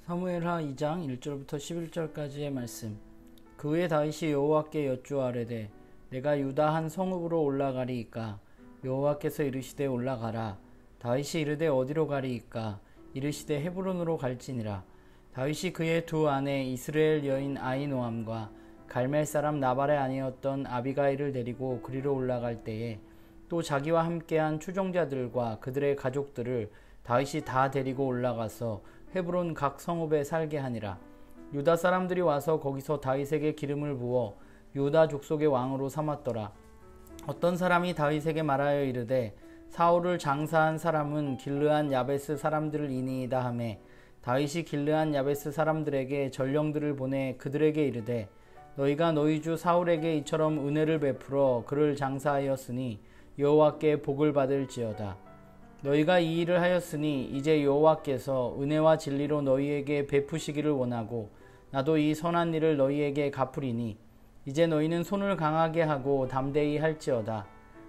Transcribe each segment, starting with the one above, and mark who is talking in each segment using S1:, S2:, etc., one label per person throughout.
S1: 사무엘하 2장 1절부터 11절까지의 말씀. 그 후에 다윗이 여호와께 여쭈아뢰되 내가 유다 한 성읍으로 올라가리이까? 여호와께서 이르시되 올라가라. 다윗이 이르되 어디로 가리이까? 이르시되 헤브론으로 갈지니라. 다윗이 그의 두 아내 이스라엘 여인 아히노함과 갈멜 사람 나발의 아내였던 아비가일을 데리고 그리로 올라갈 때에 또 자기와 함께한 추종자들과 그들의 가족들을 다윗이 다 데리고 올라가서 헤브론 각 성읍에 살게 하니라. 유다 사람들이 와서 거기서 다윗에게 기름을 부어 유다 족속의 왕으로 삼았더라. 어떤 사람이 다윗에게 말하여 이르되 사울을 장사한 사람은 길르한 야베스 사람들을 이니이다 하매 다윗이 길르한 야베스 사람들에게 전령들을 보내 그들에게 이르되 너희가 너희 주 사울에게 이처럼 은혜를 베풀어 그를 장사하였으니 여호와께 복을 받을지어다. 너희가 이 일을 하였으니 이제 여호와께서 은혜와 진리로 너희에게 베푸시기를 원하고 나도 이 선한 일을 너희에게 갚으리니 이제 너희는 손을 강하게 하고 담대히 할지어다.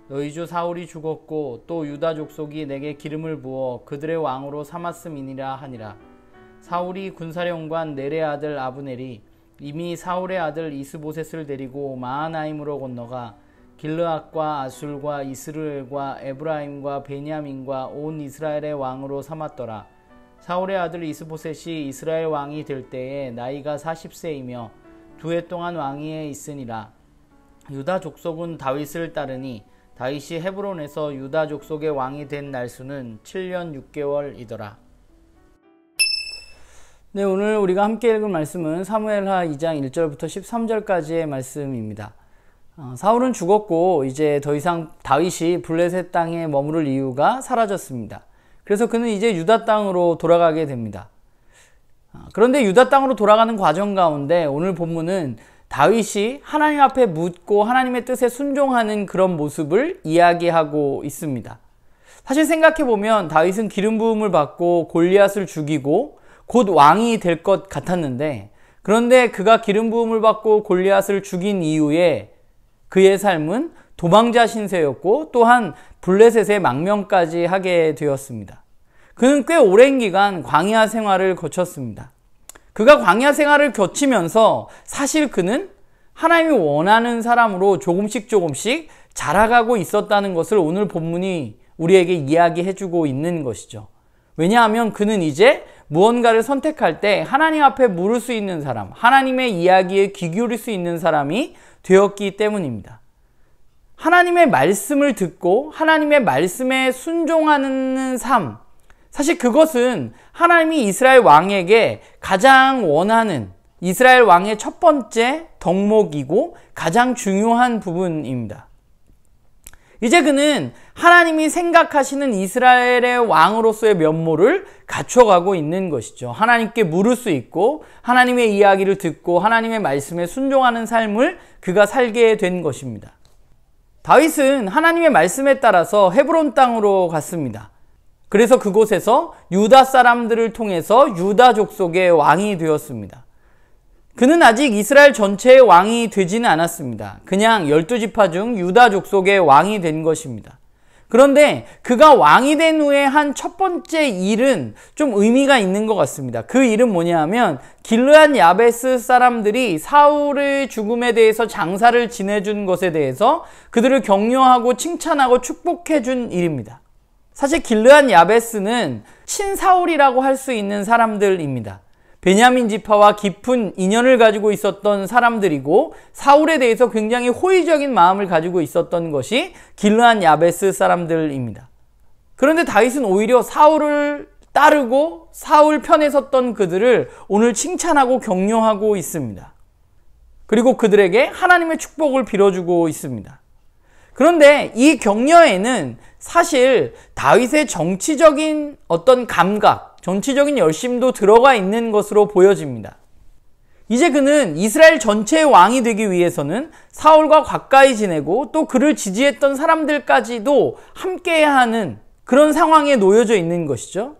S1: 너희 주 사울이 죽었고 또 유다 족속이 내게 기름을 부어 그들의 왕으로 삼았음이니라 하니라. 사울이 군사령관 넬의 아들 아브넬이 이미 사울의 아들 이스보셋을 데리고 마하나임으로 건너가 길르앗과 아술과 이스르엘과 에브라임과 베냐민과 온 이스라엘의 왕으로 삼았더라. 사울의 아들 이스보셋이 이스라엘 왕이 될 때에 나이가 40세이며 2해 동안 왕위에 있으니라. 유다 족속은 다윗을 따르니 다윗이 헤브론에서 유다 족속의 왕이 된 날수는 7년 6개월이더라. 네, 오늘 우리가 함께 읽은 말씀은 사무엘하 2장 1절부터 13절까지의 말씀입니다. 사울은 죽었고 이제 더 이상 다윗이 블레셋 땅에 머무를 이유가 사라졌습니다. 그래서 그는 이제 유다 땅으로 돌아가게 됩니다. 그런데 유다 땅으로 돌아가는 과정 가운데 오늘 본문은 다윗이 하나님 앞에 묻고 하나님의 뜻에 순종하는 그런 모습을 이야기하고 있습니다. 사실 생각해보면 다윗은 기름 부음을 받고 골리앗을 죽이고 곧 왕이 될 것 같았는데, 그런데 그가 기름 부음을 받고 골리앗을 죽인 이후에 그의 삶은 도망자 신세였고 또한 블레셋의 망명까지 하게 되었습니다. 그는 꽤 오랜 기간 광야 생활을 거쳤습니다. 그가 광야 생활을 거치면서 사실 그는 하나님이 원하는 사람으로 조금씩 자라가고 있었다는 것을 오늘 본문이 우리에게 이야기해주고 있는 것이죠. 왜냐하면 그는 이제 무언가를 선택할 때 하나님 앞에 물을 수 있는 사람, 하나님의 이야기에 귀 기울일 수 있는 사람이 되었기 때문입니다. 하나님의 말씀을 듣고 하나님의 말씀에 순종하는 삶, 사실 그것은 하나님이 이스라엘 왕에게 가장 원하는 이스라엘 왕의 첫 번째 덕목이고 가장 중요한 부분입니다. 이제 그는 하나님이 생각하시는 이스라엘의 왕으로서의 면모를 갖춰가고 있는 것이죠. 하나님께 물을 수 있고 하나님의 이야기를 듣고 하나님의 말씀에 순종하는 삶을 그가 살게 된 것입니다. 다윗은 하나님의 말씀에 따라서 헤브론 땅으로 갔습니다. 그래서 그곳에서 유다 사람들을 통해서 유다 족속의 왕이 되었습니다. 그는 아직 이스라엘 전체의 왕이 되지는 않았습니다. 그냥 12지파 중 유다 족속의 왕이 된 것입니다. 그런데 그가 왕이 된 후에 한 첫 번째 일은 좀 의미가 있는 것 같습니다. 그 일은 뭐냐 하면 길르한 야베스 사람들이 사울의 죽음에 대해서 장사를 지내준 것에 대해서 그들을 격려하고 칭찬하고 축복해준 일입니다. 사실 길르한 야베스는 친사울이라고 할 수 있는 사람들입니다. 베냐민 지파와 깊은 인연을 가지고 있었던 사람들이고 사울에 대해서 굉장히 호의적인 마음을 가지고 있었던 것이 길르한 야베스 사람들입니다. 그런데 다윗은 오히려 사울을 따르고 사울 편에 섰던 그들을 오늘 칭찬하고 격려하고 있습니다. 그리고 그들에게 하나님의 축복을 빌어주고 있습니다. 그런데 이 격려에는 사실 다윗의 정치적인 어떤 감각, 정치적인 열심도 들어가 있는 것으로 보여집니다. 이제 그는 이스라엘 전체의 왕이 되기 위해서는 사울과 가까이 지내고 또 그를 지지했던 사람들까지도 함께해야 하는 그런 상황에 놓여져 있는 것이죠.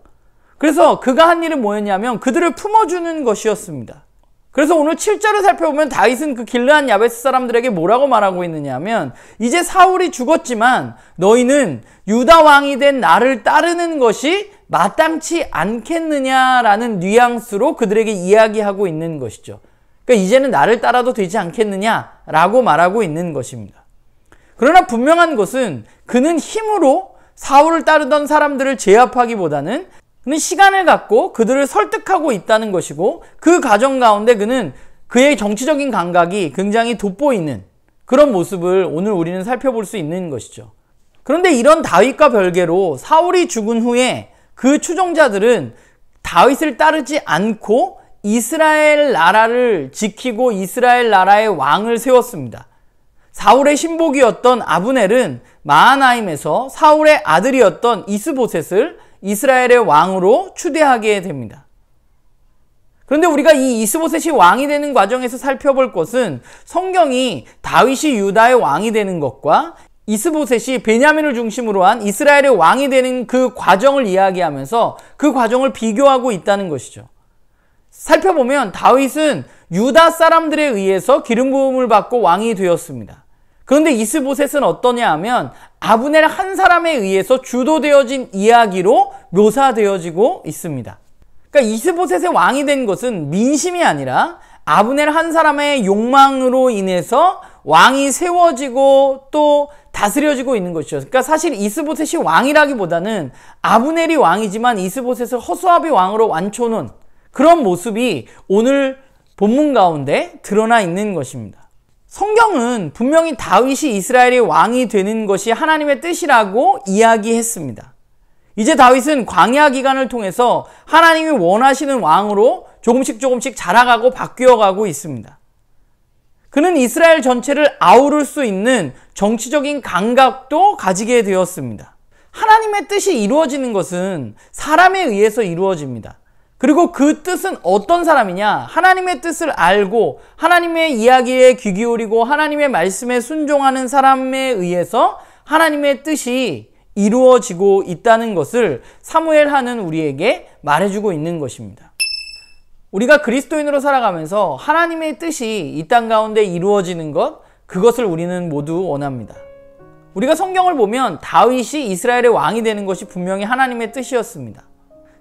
S1: 그래서 그가 한 일은 뭐였냐면 그들을 품어주는 것이었습니다. 그래서 오늘 7절을 살펴보면 다윗은 그 길르한 야베스 사람들에게 뭐라고 말하고 있느냐 하면 이제 사울이 죽었지만 너희는 유다 왕이 된 나를 따르는 것이 마땅치 않겠느냐라는 뉘앙스로 그들에게 이야기하고 있는 것이죠. 그러니까 이제는 나를 따라도 되지 않겠느냐라고 말하고 있는 것입니다. 그러나 분명한 것은 그는 힘으로 사울을 따르던 사람들을 제압하기보다는 그는 시간을 갖고 그들을 설득하고 있다는 것이고, 그 과정 가운데 그는 그의 정치적인 감각이 굉장히 돋보이는 그런 모습을 오늘 우리는 살펴볼 수 있는 것이죠. 그런데 이런 다윗과 별개로 사울이 죽은 후에 그 추종자들은 다윗을 따르지 않고 이스라엘 나라를 지키고 이스라엘 나라의 왕을 세웠습니다. 사울의 신복이었던 아브넬은 마하나임에서 사울의 아들이었던 이스보셋을 이스라엘의 왕으로 추대하게 됩니다. 그런데 우리가 이 이스보셋이 왕이 되는 과정에서 살펴볼 것은 성경이 다윗이 유다의 왕이 되는 것과 이스보셋이 베냐민을 중심으로 한 이스라엘의 왕이 되는 그 과정을 이야기하면서 그 과정을 비교하고 있다는 것이죠. 살펴보면 다윗은 유다 사람들에 의해서 기름 부음을 받고 왕이 되었습니다. 그런데 이스보셋은 어떠냐 하면 아브넬 한 사람에 의해서 주도되어진 이야기로 묘사되어지고 있습니다. 그러니까 이스보셋의 왕이 된 것은 민심이 아니라 아브넬 한 사람의 욕망으로 인해서 왕이 세워지고 또 다스려지고 있는 것이죠. 그러니까 사실 이스보셋이 왕이라기보다는 아브넬이 왕이지만 이스보셋을 허수아비 왕으로 완쳐놓은 그런 모습이 오늘 본문 가운데 드러나 있는 것입니다. 성경은 분명히 다윗이 이스라엘의 왕이 되는 것이 하나님의 뜻이라고 이야기했습니다. 이제 다윗은 광야 기간을 통해서 하나님이 원하시는 왕으로 조금씩 자라가고 바뀌어가고 있습니다. 그는 이스라엘 전체를 아우를 수 있는 정치적인 감각도 가지게 되었습니다. 하나님의 뜻이 이루어지는 것은 사람에 의해서 이루어집니다. 그리고 그 뜻은 어떤 사람이냐? 하나님의 뜻을 알고 하나님의 이야기에 귀 기울이고 하나님의 말씀에 순종하는 사람에 의해서 하나님의 뜻이 이루어지고 있다는 것을 사무엘하는 우리에게 말해주고 있는 것입니다. 우리가 그리스도인으로 살아가면서 하나님의 뜻이 이 땅 가운데 이루어지는 것, 그것을 우리는 모두 원합니다. 우리가 성경을 보면 다윗이 이스라엘의 왕이 되는 것이 분명히 하나님의 뜻이었습니다.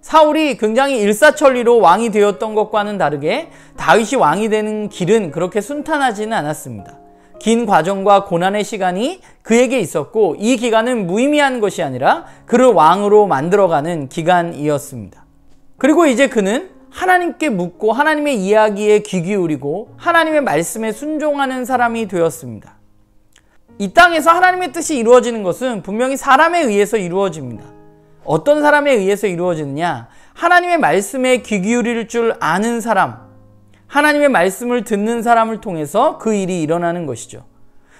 S1: 사울이 굉장히 일사천리로 왕이 되었던 것과는 다르게 다윗이 왕이 되는 길은 그렇게 순탄하지는 않았습니다. 긴 과정과 고난의 시간이 그에게 있었고, 이 기간은 무의미한 것이 아니라 그를 왕으로 만들어가는 기간이었습니다. 그리고 이제 그는 하나님께 묻고 하나님의 이야기에 귀 기울이고 하나님의 말씀에 순종하는 사람이 되었습니다. 이 땅에서 하나님의 뜻이 이루어지는 것은 분명히 사람에 의해서 이루어집니다. 어떤 사람에 의해서 이루어지느냐? 하나님의 말씀에 귀 기울일 줄 아는 사람, 하나님의 말씀을 듣는 사람을 통해서 그 일이 일어나는 것이죠.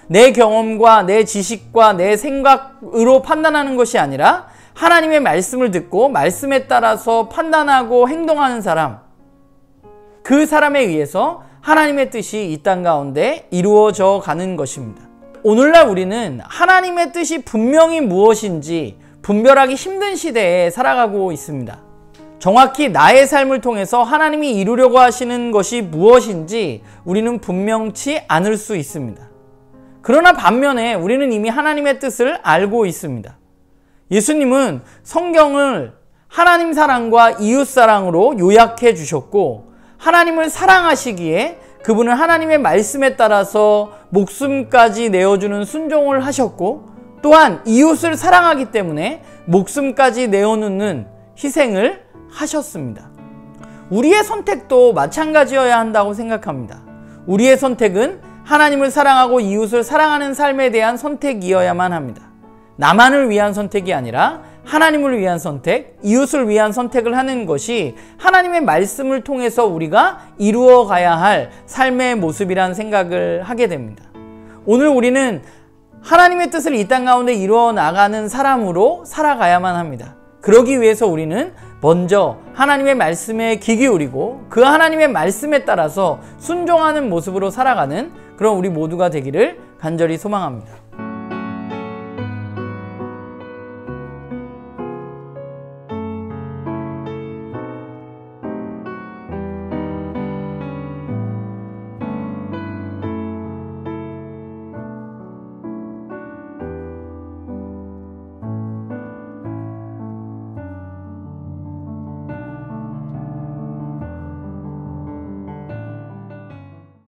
S1: 내 경험과 내 지식과 내 생각으로 판단하는 것이 아니라 하나님의 말씀을 듣고 말씀에 따라서 판단하고 행동하는 사람, 그 사람에 의해서 하나님의 뜻이 이 땅 가운데 이루어져 가는 것입니다. 오늘날 우리는 하나님의 뜻이 분명히 무엇인지 분별하기 힘든 시대에 살아가고 있습니다. 정확히 나의 삶을 통해서 하나님이 이루려고 하시는 것이 무엇인지 우리는 분명치 않을 수 있습니다. 그러나 반면에 우리는 이미 하나님의 뜻을 알고 있습니다. 예수님은 성경을 하나님 사랑과 이웃 사랑으로 요약해 주셨고, 하나님을 사랑하시기에 그분은 하나님의 말씀에 따라서 목숨까지 내어주는 순종을 하셨고, 또한 이웃을 사랑하기 때문에 목숨까지 내어놓는 희생을 하셨습니다. 우리의 선택도 마찬가지여야 한다고 생각합니다. 우리의 선택은 하나님을 사랑하고 이웃을 사랑하는 삶에 대한 선택이어야만 합니다. 나만을 위한 선택이 아니라 하나님을 위한 선택, 이웃을 위한 선택을 하는 것이 하나님의 말씀을 통해서 우리가 이루어 가야 할 삶의 모습이란 생각을 하게 됩니다. 오늘 우리는 하나님의 뜻을 이 땅 가운데 이루어 나가는 사람으로 살아가야만 합니다. 그러기 위해서 우리는 먼저 하나님의 말씀에 귀 기울이고 그 하나님의 말씀에 따라서 순종하는 모습으로 살아가는 그런 우리 모두가 되기를 간절히 소망합니다.